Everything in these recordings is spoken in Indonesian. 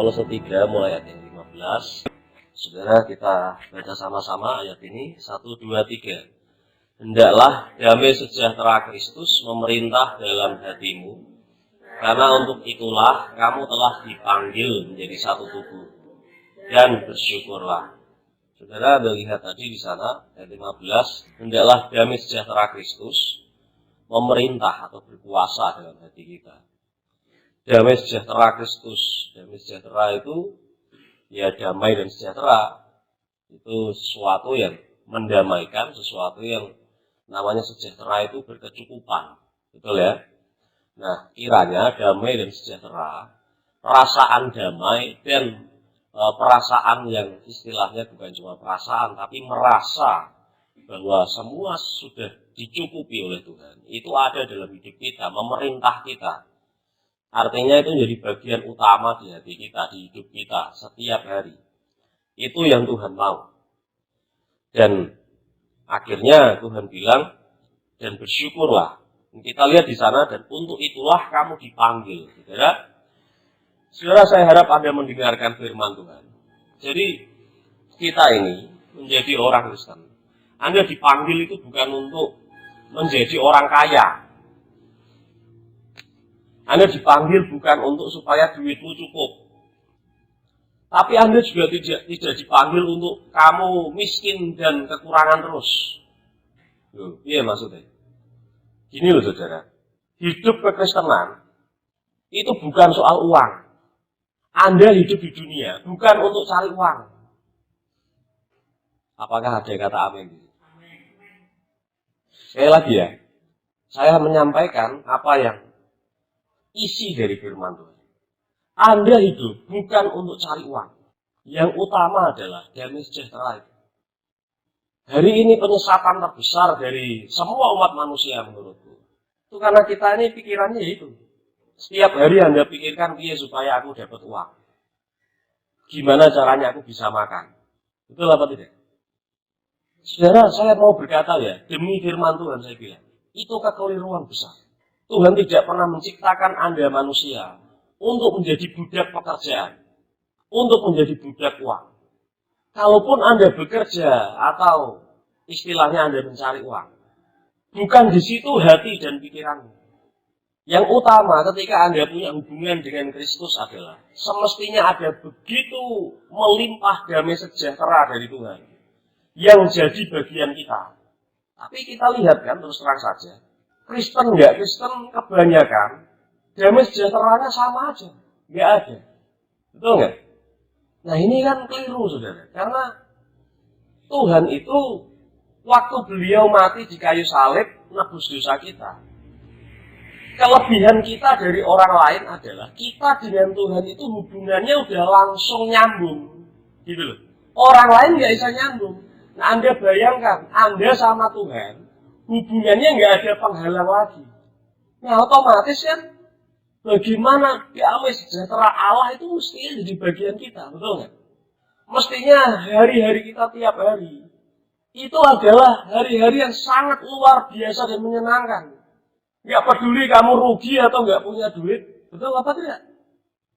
Kolose 3 mulai ayat yang 15. Saudara, kita baca sama-sama ayat ini. 1, 2, 3. Hendaklah damai sejahtera Kristus memerintah dalam hatimu, karena untuk itulah kamu telah dipanggil menjadi satu tubuh. Dan bersyukurlah. Saudara, melihat tadi di sana ayat 15, hendaklah damai sejahtera Kristus memerintah atau berkuasa dalam hati kita. Damai sejahtera Kristus, damai sejahtera itu ya damai dan sejahtera itu sesuatu yang mendamaikan, sesuatu yang namanya sejahtera itu berkecukupan, betul ya? Nah, kiranya damai dan sejahtera, perasaan damai dan perasaan yang istilahnya bukan cuma perasaan, tapi merasa bahwa semua sudah dicukupi oleh Tuhan, itu ada dalam hidup kita, memerintah kita. Artinya itu menjadi bagian utama di hati kita, di hidup kita, setiap hari. Itu yang Tuhan mau. Dan akhirnya Tuhan bilang, dan bersyukurlah. Kita lihat di sana, dan untuk itulah kamu dipanggil. Saudara, saya harap Anda mendengarkan firman Tuhan. Jadi, kita ini menjadi orang Kristen. Anda dipanggil itu bukan untuk menjadi orang kaya. Anda dipanggil bukan untuk supaya duitmu cukup. Tapi Anda juga tidak dipanggil untuk kamu miskin dan kekurangan terus. Loh, iya maksudnya. Gini loh saudara. Hidup kekristenan itu bukan soal uang. Anda hidup di dunia bukan untuk cari uang. Apakah ada kata amin? Sekali lagi ya. Saya menyampaikan apa yang isi dari firman Tuhan. Anda hidup bukan untuk cari uang. Yang utama adalah damai sejahtera itu. Hari ini penyesatan terbesar dari semua umat manusia menurutku. Itu karena kita ini pikirannya itu. Setiap hari Anda pikirkan supaya aku dapat uang. Gimana caranya aku bisa makan. Betul apa tidak? Saudara, saya mau berkata ya, demi firman Tuhan saya bilang, itu kekeliruan besar. Tuhan tidak pernah menciptakan Anda manusia untuk menjadi budak pekerjaan, untuk menjadi budak uang. Kalaupun Anda bekerja atau istilahnya Anda mencari uang, bukan di situ hati dan pikiranmu. Yang utama ketika Anda punya hubungan dengan Kristus adalah semestinya ada begitu melimpah damai sejahtera dari Tuhan yang jadi bagian kita. Tapi kita lihat kan terus terang saja, Kristen nggak Kristen kebanyakan damai sejahteranya sama aja, nggak ada, betul nggak? Nah ini kan keliru saudara, karena Tuhan itu waktu beliau mati di kayu salib nebus dosa kita. Kelebihan kita dari orang lain adalah kita dengan Tuhan itu hubungannya udah langsung nyambung, gitu loh. Orang lain nggak bisa nyambung. Nah Anda bayangkan, Anda sama Tuhan hubungannya nggak ada penghalang lagi. Nah otomatis kan bagaimana damai sejahtera Allah itu mestinya jadi bagian kita, betul nggak? Mestinya hari-hari kita tiap hari itu adalah hari-hari yang sangat luar biasa dan menyenangkan. Nggak peduli kamu rugi atau nggak punya duit, betul apa tidak?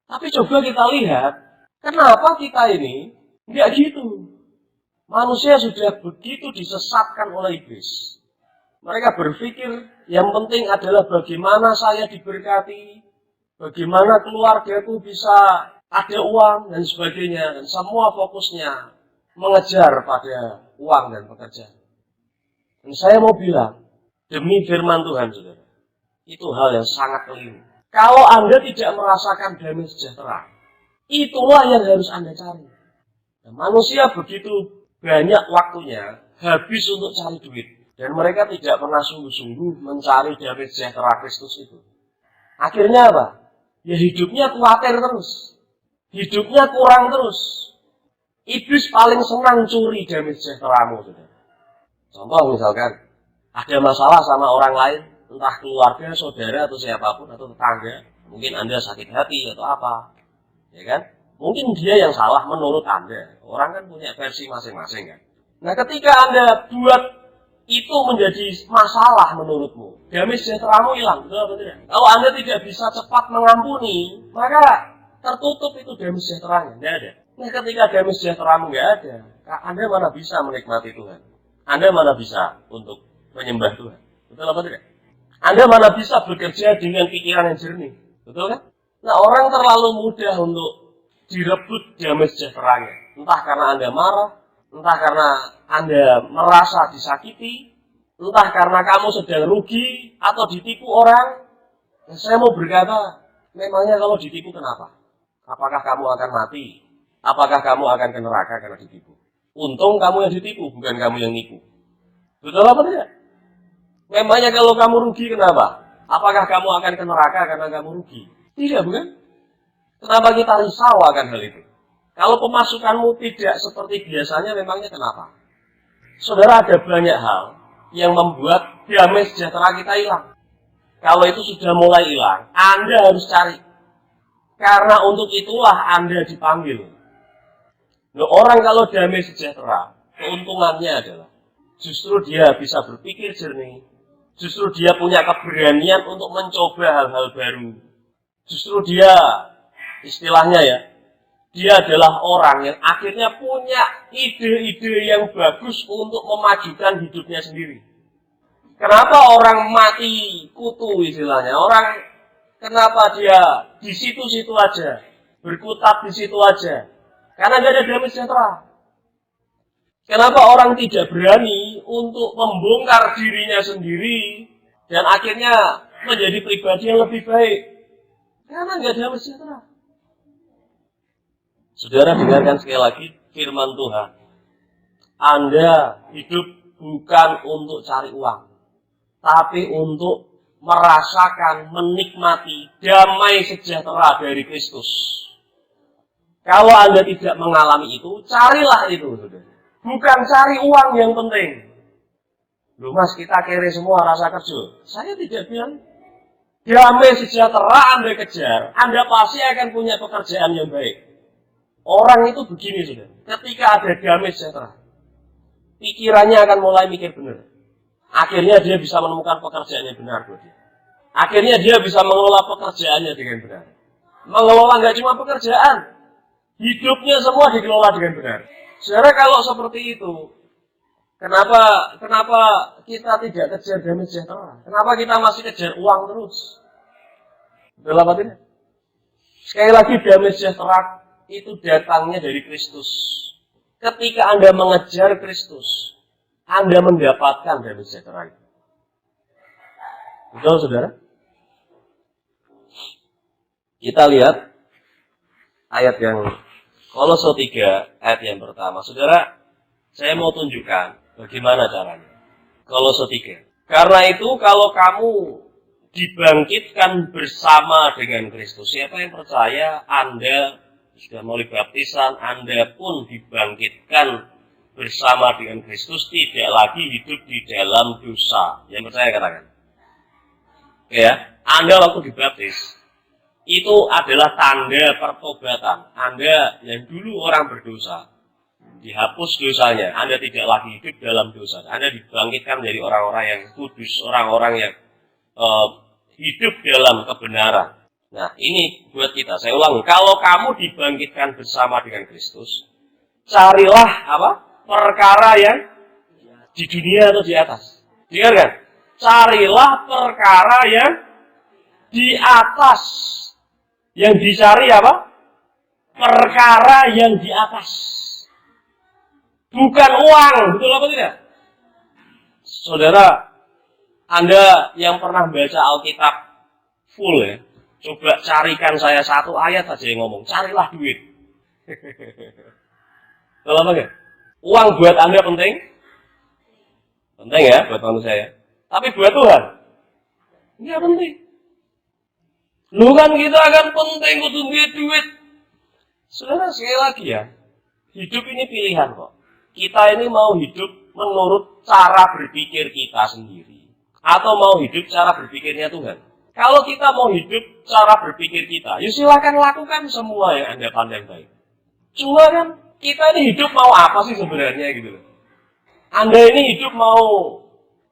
Tapi coba kita lihat, kenapa kita ini nggak gitu? Manusia sudah begitu disesatkan oleh iblis. Mereka berpikir yang penting adalah bagaimana saya diberkati, bagaimana keluargaku bisa ada uang dan sebagainya. Dan semua fokusnya mengejar pada uang dan pekerjaan. Dan saya mau bilang, demi firman Tuhan saudara, itu hal yang sangat keliru. Kalau Anda tidak merasakan damai sejahtera, itulah yang harus Anda cari. Dan manusia begitu banyak waktunya habis untuk cari duit. Dan mereka tidak pernah sungguh-sungguh mencari damai sejahtera Kristus itu. Akhirnya apa? Ya hidupnya khawatir terus. Hidupnya kurang terus. Iblis paling senang curi damai sejahteramu. Contoh misalkan, ada masalah sama orang lain, entah keluarga, saudara, atau siapapun, atau tetangga. Mungkin Anda sakit hati atau apa. Ya kan? Mungkin dia yang salah menurut Anda. Orang kan punya versi masing-masing kan. Nah ketika Anda buat itu menjadi masalah menurutmu, damai sejahteramu hilang, betul atau tidak? Kalau Anda tidak bisa cepat mengampuni, maka tertutup itu damai sejahteranya, tidak ada. Nah, ketika damai sejahteramu nggak ada, Anda mana bisa menikmati Tuhan? Anda mana bisa untuk menyembah Tuhan? Betul apa tidak? Anda mana bisa bekerja dengan pikiran yang jernih? Betul kan? Nah, orang terlalu mudah untuk direbut damai sejahteranya. Entah karena Anda marah, entah karena Anda merasa disakiti, entah karena kamu sedang rugi atau ditipu orang. Nah, saya mau berkata, memangnya kalau ditipu kenapa? Apakah kamu akan mati? Apakah kamu akan ke neraka karena ditipu? Untung kamu yang ditipu, bukan kamu yang nipu. Betul apa tidak? Memangnya kalau kamu rugi kenapa? Apakah kamu akan ke neraka karena kamu rugi? Tidak, bukan? Kenapa kita risau akan hal itu? Kalau pemasukanmu tidak seperti biasanya, memangnya kenapa? Saudara, ada banyak hal yang membuat damai sejahtera kita hilang. Kalau itu sudah mulai hilang, Anda harus cari. Karena untuk itulah Anda dipanggil. Nah, orang kalau damai sejahtera, keuntungannya adalah justru dia bisa berpikir jernih, justru dia punya keberanian untuk mencoba hal-hal baru. Justru dia, istilahnya ya, dia adalah orang yang akhirnya punya ide-ide yang bagus untuk memajukan hidupnya sendiri. Kenapa orang mati kutu istilahnya? Orang kenapa dia di situ-situ aja, berkutat di situ aja? Karena tidak ada damai sejahtera. Kenapa orang tidak berani untuk membongkar dirinya sendiri dan akhirnya menjadi pribadi yang lebih baik? Karena tidak ada damai sejahtera. Saudara, dengarkan sekali lagi firman Tuhan. Anda hidup bukan untuk cari uang, tapi untuk merasakan, menikmati damai sejahtera dari Kristus. Kalau Anda tidak mengalami itu, carilah itu. Bukan cari uang yang penting. Loh mas, kita kere semua rasa kerja. Saya tidak bilang. Damai sejahtera Anda kejar, Anda pasti akan punya pekerjaan yang baik. Orang itu begini sudah. Ketika ada damai sejahtera, pikirannya akan mulai mikir benar. Akhirnya dia bisa menemukan pekerjaan yang benar buat dia. Akhirnya dia bisa mengelola pekerjaannya dengan benar. Mengelola nggak cuma pekerjaan, hidupnya semua dikelola dengan benar. Saudara, kalau seperti itu, kenapa kita tidak kejar damai sejahtera? Kenapa kita masih kejar uang terus? Betul apa tidak? Sekali lagi, damai sejahtera itu datangnya dari Kristus. Ketika Anda mengejar Kristus, Anda mendapatkan damai sejahtera itu. Betul, saudara? Kita lihat ayat yang Kolose 3 ayat yang pertama. Saudara, saya mau tunjukkan bagaimana caranya. Kolose 3. Karena itu kalau kamu dibangkitkan bersama dengan Kristus, siapa yang percaya Anda sudah melalui baptisan, Anda pun dibangkitkan bersama dengan Kristus, tidak lagi hidup di dalam dosa. Yang percaya katakan. Oke ya, Anda waktu dibaptis, itu adalah tanda pertobatan. Anda yang dulu orang berdosa, dihapus dosanya. Anda tidak lagi hidup dalam dosa. Anda dibangkitkan menjadi orang-orang yang kudus, orang-orang yang hidup dalam kebenaran. Nah, ini buat kita. Saya ulangi, kalau kamu dibangkitkan bersama dengan Kristus, carilah apa? Perkara yang di dunia atau di atas. Dengarkan, carilah perkara yang di atas. Yang dicari apa? Perkara yang di atas. Bukan uang, betul apa tidak? Saudara, Anda yang pernah baca Alkitab full ya, coba carikan saya satu ayat saja yang ngomong, carilah duit. Betul apa enggak? Uang buat Anda penting? Penting ya, buat manusia ya. Tapi buat Tuhan? Enggak penting. Lu kan kita akan penting kudu duit. Saudara, sekali lagi ya, hidup ini pilihan kok. Kita ini mau hidup menurut cara berpikir kita sendiri, atau mau hidup cara berpikirnya Tuhan. Kalau kita mau hidup cara berpikir kita, ya silakan lakukan semua yang Anda pandang baik. Cuma kan kita ini hidup mau apa sih sebenarnya gitu loh. Anda ini hidup mau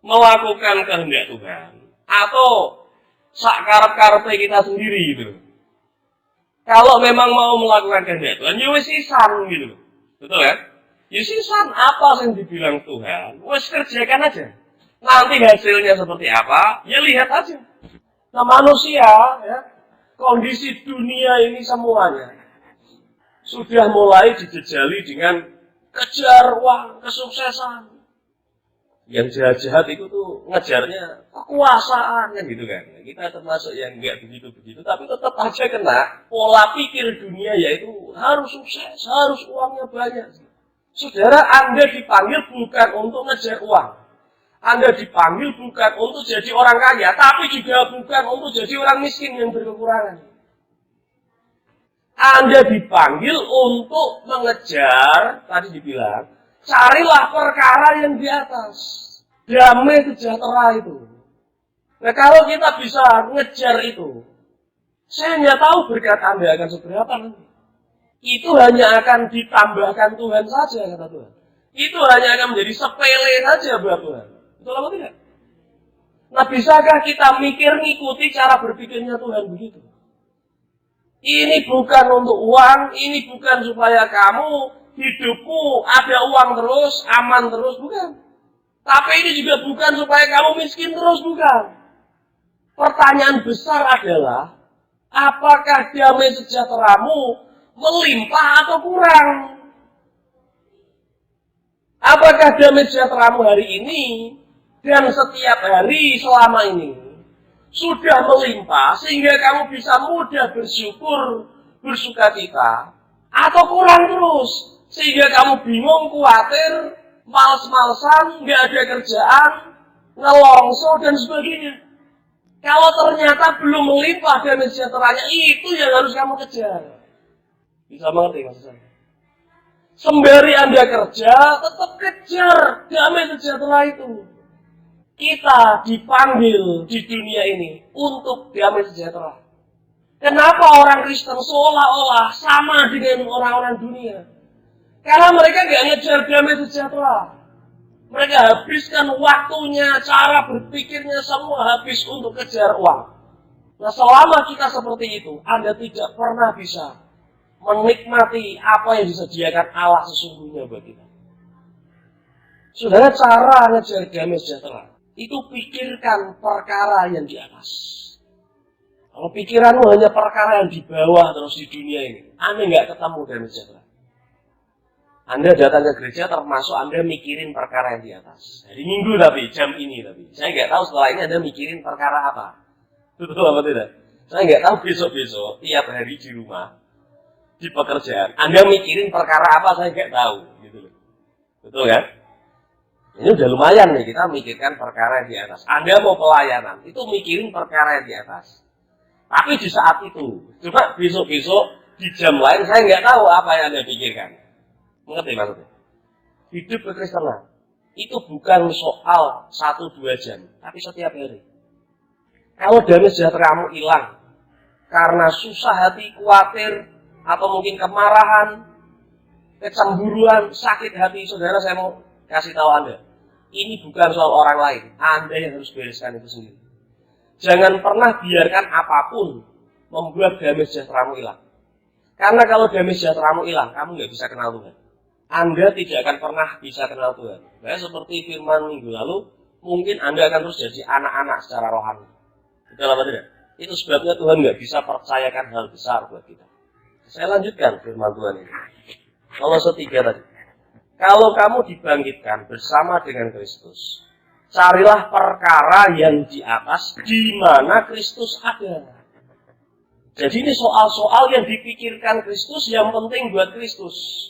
melakukan kehendak Tuhan, atau sak karep-karepe kita sendiri gitu. Kalau memang mau melakukan kehendak Tuhan, ya wis sisan gitu. Betul kan? Ya sisan apa yang dibilang Tuhan, wis kerjakan aja. Nanti hasilnya seperti apa, ya lihat aja. Nah manusia, ya, kondisi dunia ini semuanya sudah mulai dijejali dengan kejar uang, kesuksesan. Yang jahat-jahat itu tuh ngejarnya kekuasaan kan gitu kan. Kita termasuk yang enggak begitu-begitu, tapi tetap aja kena pola pikir dunia yaitu harus sukses, harus uangnya banyak. Saudara, Anda dipanggil bukan untuk ngejar uang. Anda dipanggil bukan untuk jadi orang kaya, tapi juga bukan untuk jadi orang miskin yang berkekurangan. Anda dipanggil untuk mengejar, tadi dibilang, carilah perkara yang di atas. Damai sejahtera itu. Nah kalau kita bisa ngejar itu, saya nggak tahu berkat Anda akan seberapa nanti. Itu hanya akan ditambahkan Tuhan saja, kata Tuhan. Itu hanya akan menjadi sepele saja buat Tuhan. Betul apa tidak? Nah bisakah kita mikir ngikuti cara berpikirnya Tuhan begitu? Ini bukan untuk uang, ini bukan supaya kamu hidupmu ada uang terus, aman terus, bukan. Tapi ini juga bukan supaya kamu miskin terus, bukan. Pertanyaan besar adalah, apakah damai sejahteramu melimpah atau kurang? Apakah damai sejahteramu hari ini dan setiap hari selama ini sudah melimpah sehingga kamu bisa mudah bersyukur, bersukacita, atau kurang terus sehingga kamu bingung, khawatir, males-malesan, nggak ada kerjaan, ngelongso dan sebagainya. Kalau ternyata belum melimpah damai sejahteranya, itu yang harus kamu kejar. Bisa mengerti maksud saya? Sembari Anda kerja, tetap kejar damai sejahtera itu. Kita dipanggil di dunia ini untuk damai sejahtera. Kenapa orang Kristen seolah-olah sama dengan orang-orang dunia? Karena mereka nggak ngejar damai sejahtera. Mereka habiskan waktunya, cara berpikirnya semua habis untuk kejar uang. Nah selama kita seperti itu, Anda tidak pernah bisa menikmati apa yang disediakan Allah sesungguhnya buat kita. Saudara, cara ngejar damai sejahtera itu pikirkan perkara yang di atas. Kalau pikiranmu hanya perkara yang di bawah terus di dunia ini, Anda nggak ketemu damai sejahtera. Anda datang ke gereja termasuk Anda mikirin perkara yang di atas. Hari Minggu tapi, jam ini tapi. Saya nggak tahu setelah ini Anda mikirin perkara apa. Betul apa tidak? Saya nggak tahu besok-besok, tiap hari di rumah, di pekerjaan. Anda mikirin perkara apa, saya nggak tahu. Gitu. Betul kan? Ini udah lumayan nih, kita mikirkan perkara yang di atas. Anda mau pelayanan, itu mikirin perkara yang di atas. Tapi di saat itu, coba besok-besok, di jam lain, saya nggak tahu apa yang Anda pikirkan. Mengerti maksudnya? Hidup kekristenan itu bukan soal 1-2 jam, tapi setiap hari. Kalau damai sejahteramu hilang karena susah hati, khawatir, atau mungkin kemarahan, kecemburuan, sakit hati, saudara, saya mau kasih tahu Anda, ini bukan soal orang lain. Anda yang harus bereskan itu sendiri. Jangan pernah biarkan apapun membuat damai sejahteramu hilang. Karena kalau damai sejahteramu hilang, kamu nggak bisa kenal Tuhan. Anda tidak akan pernah bisa kenal Tuhan. Nah, seperti firman minggu lalu, mungkin Anda akan terus jadi anak-anak secara rohani. Betul apa tidak? Itu sebabnya Tuhan nggak bisa percayakan hal besar buat kita. Saya lanjutkan firman Tuhan ini. Kolose 3 tadi. Kalau kamu dibangkitkan bersama dengan Kristus, carilah perkara yang di atas, di mana Kristus ada. Jadi ini soal-soal yang dipikirkan Kristus, yang penting buat Kristus.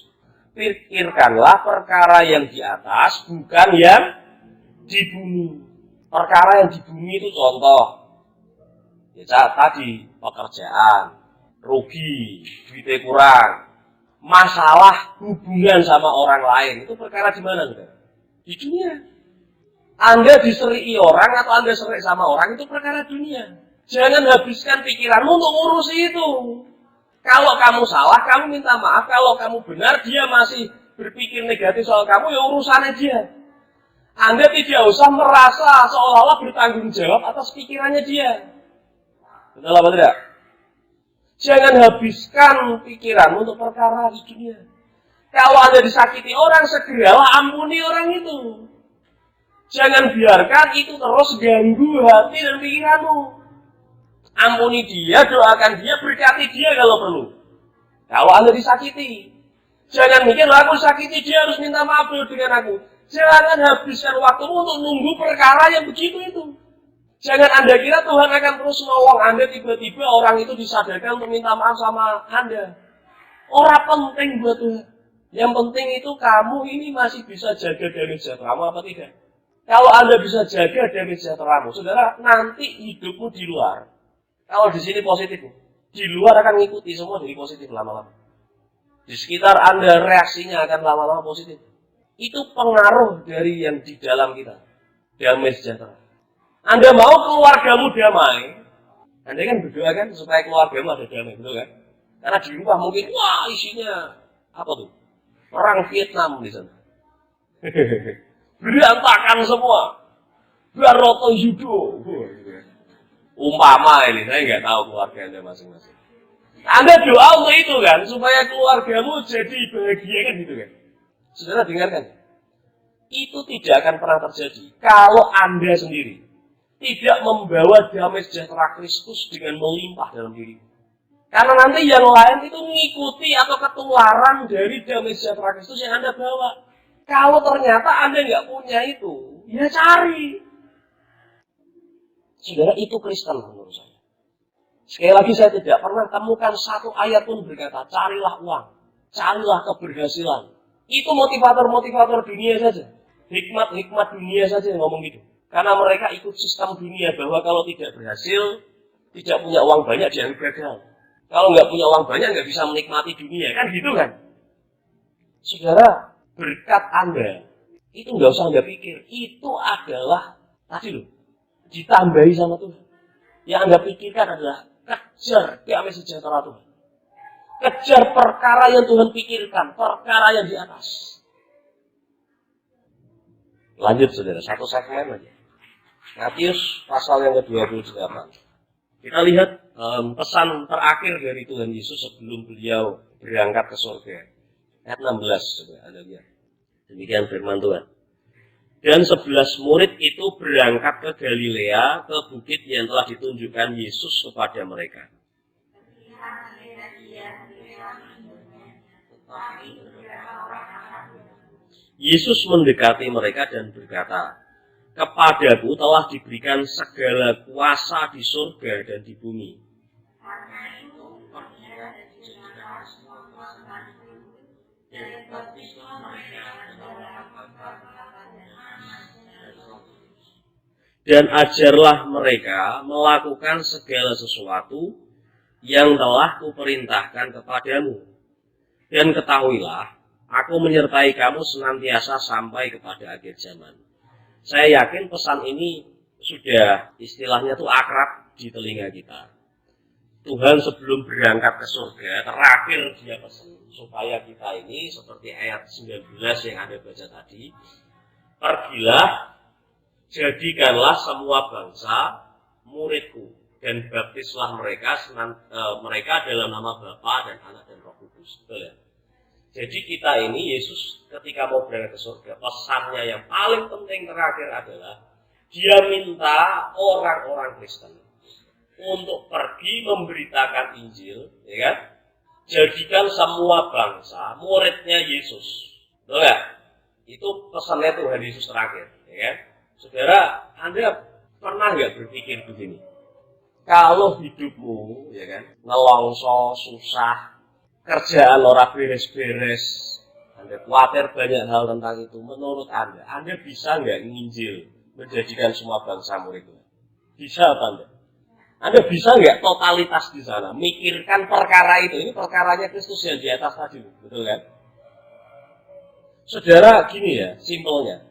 Pikirkanlah perkara yang di atas, bukan yang di bumi. Perkara yang di bumi itu contoh. Ya, tadi pekerjaan, rugi, duitnya kurang, masalah hubungan sama orang lain. Itu perkara di mana? Di dunia. Anda diserii orang atau Anda serik sama orang, itu perkara dunia. Jangan habiskan pikiranmu untuk ngurusi itu. Kalau kamu salah, kamu minta maaf. Kalau kamu benar, dia masih berpikir negatif soal kamu, ya urusannya dia. Anda tidak usah merasa seolah-olah bertanggung jawab atas pikirannya dia. Betul apa tidak? Jangan habiskan pikiranmu untuk perkara di dunia. Kalau Anda disakiti orang, segeralah ampuni orang itu. Jangan biarkan itu terus ganggu hati dan pikiranmu. Ampuni dia, doakan dia, berkati dia kalau perlu. Kalau Anda disakiti, jangan mikir, aku sakiti dia harus minta maaf dulu dengan aku. Jangan habiskan waktumu untuk nunggu perkara yang begitu itu. Jangan Anda kira Tuhan akan terus nolong Anda, tiba-tiba orang itu disadarkan untuk minta maaf sama Anda. Orang penting buat Tuhan. Yang penting itu kamu ini masih bisa jaga damai sejahteramu apa tidak. Kalau Anda bisa jaga damai sejahteramu, saudara, nanti hidupmu di luar. Kalau di sini positif, di luar akan mengikuti semua jadi positif lama-lama. Di sekitar Anda reaksinya akan lama-lama positif. Itu pengaruh dari yang di dalam kita. Damai sejahtera. Anda mau keluargamu damai, Anda kan berdoa kan supaya keluargamu ada damai, betul kan? Karena di rumah mungkin, wah isinya apa tuh? Perang Vietnam di sana. Berantakan semua. Baroto judo. Umpama ini, saya nggak tahu keluarga Anda masing-masing. Anda doa untuk itu kan, supaya keluargamu jadi bahagia kan gitu kan. Saudara dengarkan. Itu tidak akan pernah terjadi kalau Anda sendiri tidak membawa damai sejahtera Kristus dengan melimpah dalam diri. Karena nanti yang lain itu mengikuti atau ketularan dari damai sejahtera Kristus yang Anda bawa. Kalau ternyata Anda nggak punya itu, ya cari. Saudara, itu Kristen menurut saya. Sekali lagi saya tidak pernah temukan satu ayat pun berkata, carilah uang, carilah keberhasilan. Itu motivator-motivator dunia saja. Hikmat-hikmat dunia saja yang ngomong gitu. Karena mereka ikut sistem dunia bahwa kalau tidak berhasil, tidak punya uang banyak, jangan gagal. Kalau nggak punya uang banyak, nggak bisa menikmati dunia. Kan gitu kan? Saudara, berkat Anda, itu nggak usah Anda pikir. Itu adalah, tadi loh, ditambahi sama Tuhan. Yang Anda pikirkan adalah kejar damai sejahtera Tuhan. Kejar perkara yang Tuhan pikirkan, perkara yang di atas. Lanjut saudara, satu segmen aja. Matius pasal yang ke-28. Kita lihat pesan terakhir dari Tuhan Yesus sebelum beliau berangkat ke surga. Ayat 16, saudara, Anda lihat. Demikian firman Tuhan. Dan 11 murid itu berangkat ke Galilea, ke bukit yang telah ditunjukkan Yesus kepada mereka. Yesus mendekati mereka dan berkata, kepadaku telah diberikan segala kuasa di surga dan di bumi. Dan ajarlah mereka melakukan segala sesuatu yang telah kuperintahkan kepadamu. Dan ketahuilah, aku menyertai kamu senantiasa sampai kepada akhir zaman. Saya yakin pesan ini sudah istilahnya tuh akrab di telinga kita. Tuhan sebelum berangkat ke surga, terakhir dia pesan supaya kita ini seperti ayat 19 yang Anda baca tadi, pergilah, jadikanlah semua bangsa muridku dan baptislah mereka dalam nama Bapa dan Anak dan Roh Kudus. Betul ya? Jadi kita ini Yesus ketika mau berangkat ke surga, pesannya yang paling penting terakhir adalah dia minta orang-orang Kristen untuk pergi memberitakan Injil, ya kan? Jadikan semua bangsa muridnya Yesus. Betul ya? Itu pesannya Tuhan Yesus terakhir, ya kan? Saudara, Anda pernah nggak berpikir begini? Kalau hidupmu, ya kan, nelongso, susah, kerjaan orang beres-beres, Anda khawatir banyak hal tentang itu, menurut Anda bisa nggak nginjil, menjadikan semua bangsa murid? Bisa apa Anda? Anda bisa nggak totalitas di sana, mikirkan perkara itu, ini perkaranya Kristus yang di atas tadi, betul kan? Saudara, gini ya, simpelnya.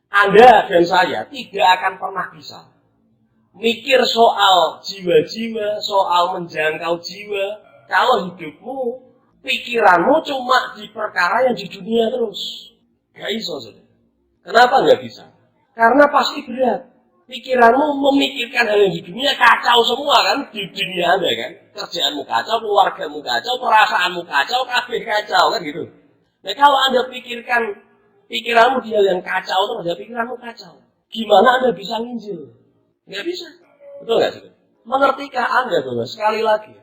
Anda dan saya tidak akan pernah bisa mikir soal jiwa-jiwa, soal menjangkau jiwa, kalau hidupmu, pikiranmu cuma di perkara yang di dunia terus. Gak bisa, saudara. Kenapa nggak bisa? Karena pasti berat. Pikiranmu memikirkan hal yang di dunia kacau semua kan, di dunia Anda kan. Kerjaanmu kacau, keluargamu kacau, perasaanmu kacau, kabeh kacau kan gitu. Nah kalau Anda pikirkan pikiranmu dia yang kacau terus, ada pikiranmu kacau. Gimana Anda bisa nginjil? Nggak bisa. Betul nggak sih? Mengertikah Anda bahwa sekali lagi,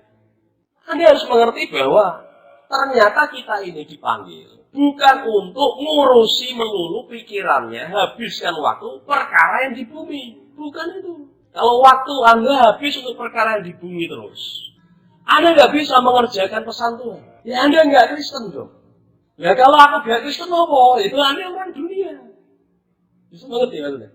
Anda harus mengerti bahwa ternyata kita ini dipanggil bukan untuk ngurusi melulu pikirannya, habiskan waktu perkara yang di bumi. Bukan itu. Kalau waktu Anda habis untuk perkara yang di bumi terus, Anda nggak bisa mengerjakan pesan Tuhan. Ya Anda nggak Kristen dong. Ya kalau aku nggak Kristen apa? Itu Anda orang dunia. Bisa mengerti maksudnya?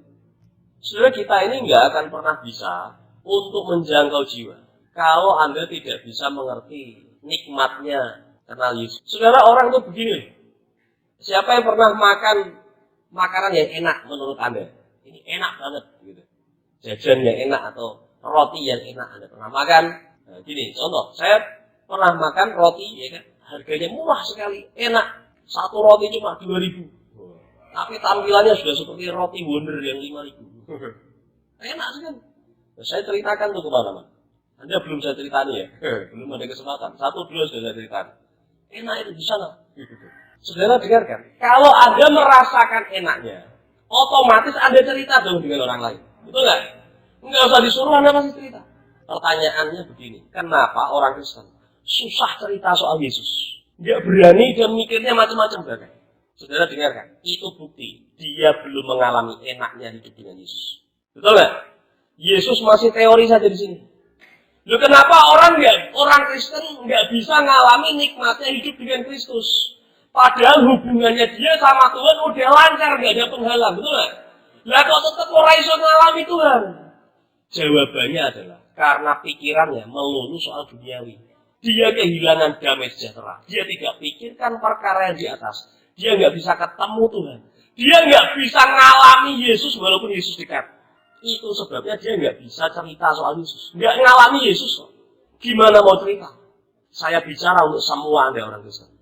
Saudara, kita ini nggak akan pernah bisa untuk menjangkau jiwa kalau Anda tidak bisa mengerti nikmatnya kenal Yesus. Saudara, orang itu begini. Siapa yang pernah makan makanan yang enak menurut Anda? Ini enak banget gitu. Jajan yang enak atau roti yang enak Anda pernah makan? Nah, gini, contoh, saya pernah makan roti ya kan, harganya murah sekali, enak. Satu roti cuma 2.000. Tapi tampilannya sudah seperti roti Wonder yang 5.000. Enak sekali. Nah, saya ceritakan tuh kemana-mana. Anda belum saya ceritani ya, belum ada kesempatan. 1-2 sudah saya ceritakan. Enak itu di sana. Saudara dengarkan, kalau Anda merasakan enaknya, otomatis Anda cerita dong dengan orang lain. Betul nggak? Nggak usah disuruh, Anda pasti cerita. Pertanyaannya begini, kenapa orang Kristen susah cerita soal Yesus? Nggak berani dan mikirnya macam-macam bahkan. Saudara dengarkan, itu bukti dia belum mengalami enaknya hidup dengan Yesus. Betul nggak? Yesus masih teori saja di sini. Loh, kenapa orang Kristen nggak bisa ngalami nikmatnya hidup dengan Kristus? Padahal hubungannya dia sama Tuhan udah lancar, nggak ada penghalang, betul nggak? Lah kok tetap orang iso ngalami Tuhan? Jawabannya adalah karena pikirannya melulu soal duniawi. Dia kehilangan damai sejahtera. Dia tidak pikirkan perkara yang di atas. Dia nggak bisa ketemu Tuhan. Dia nggak bisa ngalami Yesus walaupun Yesus dekat. Itu sebabnya dia nggak bisa cerita soal Yesus. Nggak ngalami Yesus. Gimana mau cerita? Saya bicara untuk semua Anda orang Kristen.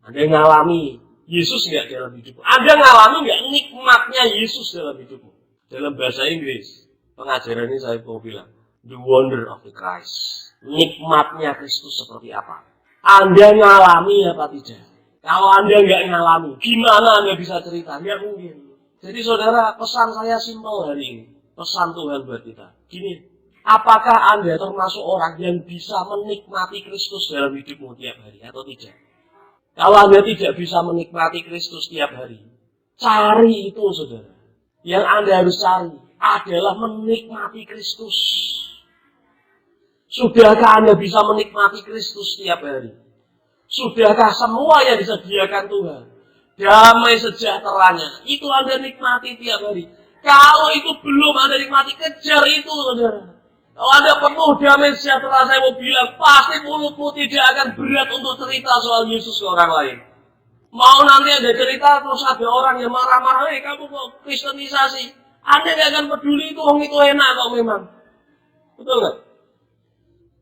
Anda ngalami Yesus nggak dalam hidupmu? Anda ngalami nggak nikmatnya Yesus dalam hidupmu? Dalam bahasa Inggris, pengajaran ini saya mau bilang, the wonder of the Christ. Nikmatnya Kristus seperti apa? Anda ngalami apa tidak? Kalau Anda nggak ngalami, gimana Anda bisa cerita? Nggak mungkin. Jadi saudara, pesan saya simpel hari ini. Pesan Tuhan buat kita. Gini, apakah Anda termasuk orang yang bisa menikmati Kristus dalam hidupmu tiap hari atau tidak? Kalau Anda tidak bisa menikmati Kristus tiap hari, cari itu saudara. Yang Anda harus cari adalah menikmati Kristus. Sudahkah Anda bisa menikmati Kristus tiap hari? Sudahkah semua yang disediakan Tuhan? Damai sejahteranya, itu Anda nikmati tiap hari. Kalau itu belum Anda nikmati, kejar itu saudara. Kalau Anda penuh damai sejahtera, saya mau bilang, pasti mulutmu tidak akan berat untuk cerita soal Yesus ke orang lain. Mau nanti Anda cerita, terus ada orang yang marah-marah, kamu kok kristenisasi. Anda tidak akan peduli itu, itu enak kok memang. Betul nggak?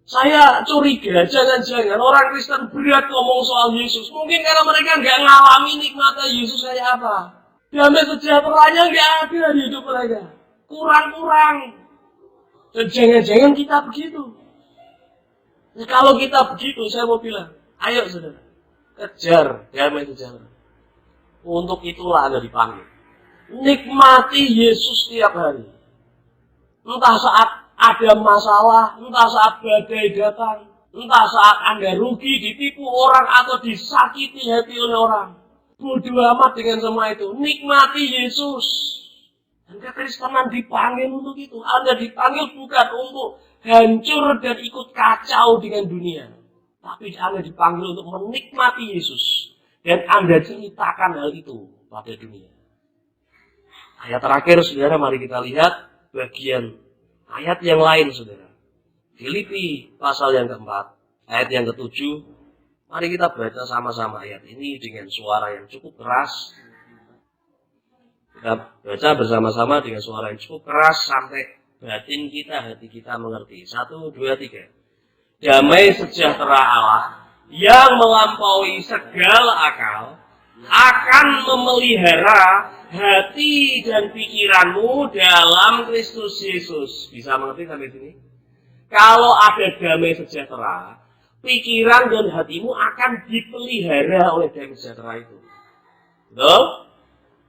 Saya curiga, jangan-jangan orang Kristen berat ngomong soal Yesus. Mungkin karena mereka nggak ngalami nikmatnya Yesus kayak apa. Damai sejahteranya nggak ada di hidup mereka. Kurang-kurang. Dan jangan-jangan kita begitu. Nah, kalau kita begitu, saya mau bilang, ayo saudara, kejar damai sejahtera. Untuk itulah Anda dipanggil. Nikmati Yesus tiap hari. Entah saat ada masalah, entah saat badai datang, entah saat Anda rugi, ditipu orang, atau disakiti hati oleh orang. Bodoh amat dengan semua itu. Nikmati Yesus. Anda Kristenan dipanggil untuk itu. Anda dipanggil bukan untuk hancur dan ikut kacau dengan dunia. Tapi Anda dipanggil untuk menikmati Yesus. Dan Anda ceritakan hal itu pada dunia. Ayat terakhir, saudara, mari kita lihat bagian ayat yang lain, saudara. Filipi pasal yang keempat, ayat yang ketujuh. Mari kita baca sama-sama ayat ini dengan suara yang cukup keras. Kita baca bersama-sama dengan suara yang cukup keras sampai batin kita, hati kita mengerti. 1, 2, 3. Damai sejahtera Allah yang melampaui segala akal akan memelihara hati dan pikiranmu dalam Kristus Yesus. Bisa mengerti sampai sini? Kalau ada damai sejahtera, pikiran dan hatimu akan dipelihara oleh damai sejahtera itu. Betul?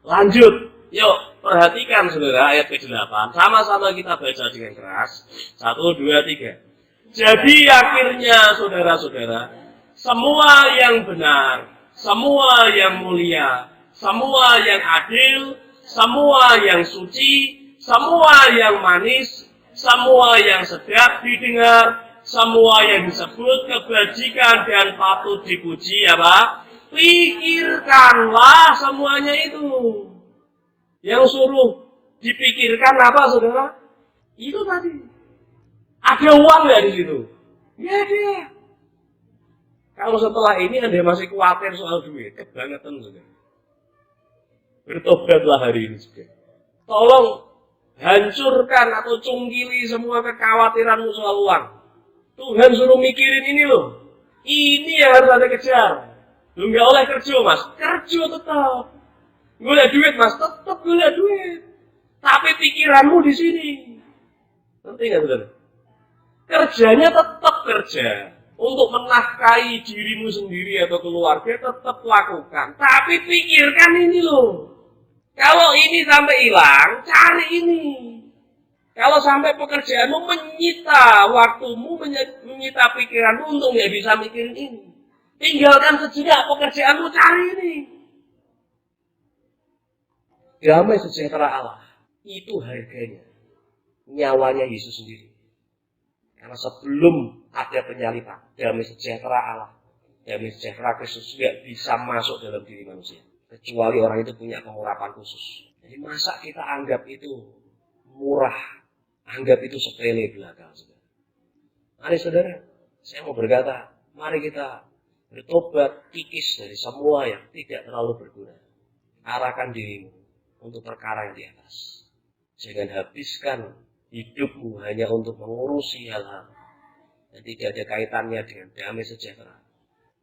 Lanjut. Yuk, perhatikan saudara ayat ke-8. Sama-sama kita baca dengan keras. 1, 2, 3. Jadi akhirnya saudara-saudara, semua yang benar, semua yang mulia, semua yang adil, semua yang suci, semua yang manis, semua yang sedap didengar, semua yang disebut kebajikan dan patut dipuji, apa? Pikirkanlah semuanya itu. Yang suruh dipikirkan apa, saudara? Itu tadi. Ada uang nggak di situ? Nggak ada. Kalau setelah ini Anda masih khawatir soal duit, kebangetan saudara. Bertobatlah hari ini juga. Tolong hancurkan atau cungkili semua kekhawatiranmu soal uang. Tuhan suruh mikirin ini loh. Ini yang harus Anda kejar. Lu nggak oleh kerja, Mas. Kerja tetap. Golek duit, Mas. Tetap golek duit. Tapi pikiranmu di sini. Ngerti nggak, saudara? Kerjanya tetap kerja. Untuk menafkahi dirimu sendiri atau keluarga tetap lakukan. Tapi pikirkan ini loh. Kalau ini sampai hilang, cari ini. Kalau sampai pekerjaanmu menyita waktumu, menyita pikiranmu untuk nggak bisa mikirin ini. Tinggalkan sejenak pekerjaanmu, cari ini. Damai sejahtera Allah. Itu harganya. Nyawanya Yesus sendiri. Karena sebelum ada penyaliban, damai sejahtera Allah, damai sejahtera Kristus tidak bisa masuk dalam diri manusia. Kecuali orang itu punya pengurapan khusus. Jadi masa kita anggap itu murah, anggap itu sepele belaka. Mari saudara, saya mau berkata, mari kita bertobat, kikis dari semua yang tidak terlalu berguna. Arahkan dirimu untuk perkara yang di atas. Jangan habiskan hidupmu hanya untuk mengurusi hal-hal yang tidak ada kaitannya dengan damai sejahtera.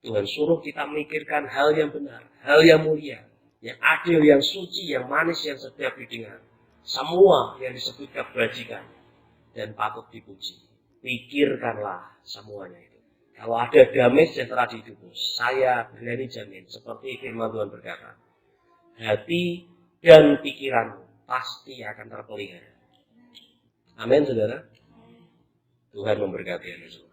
Tuhan suruh kita memikirkan hal yang benar, hal yang mulia, yang adil, yang suci, yang manis, yang sedap didengar. Semua yang disebut kebajikan dan patut dipuji. Pikirkanlah semuanya itu. Kalau ada damai sejahtera di hidupmu, saya berani jamin seperti firman Tuhan berkata, hati dan pikiranmu pasti akan terpelihara. Amin, saudara. Tuhan memberkati Anda semua.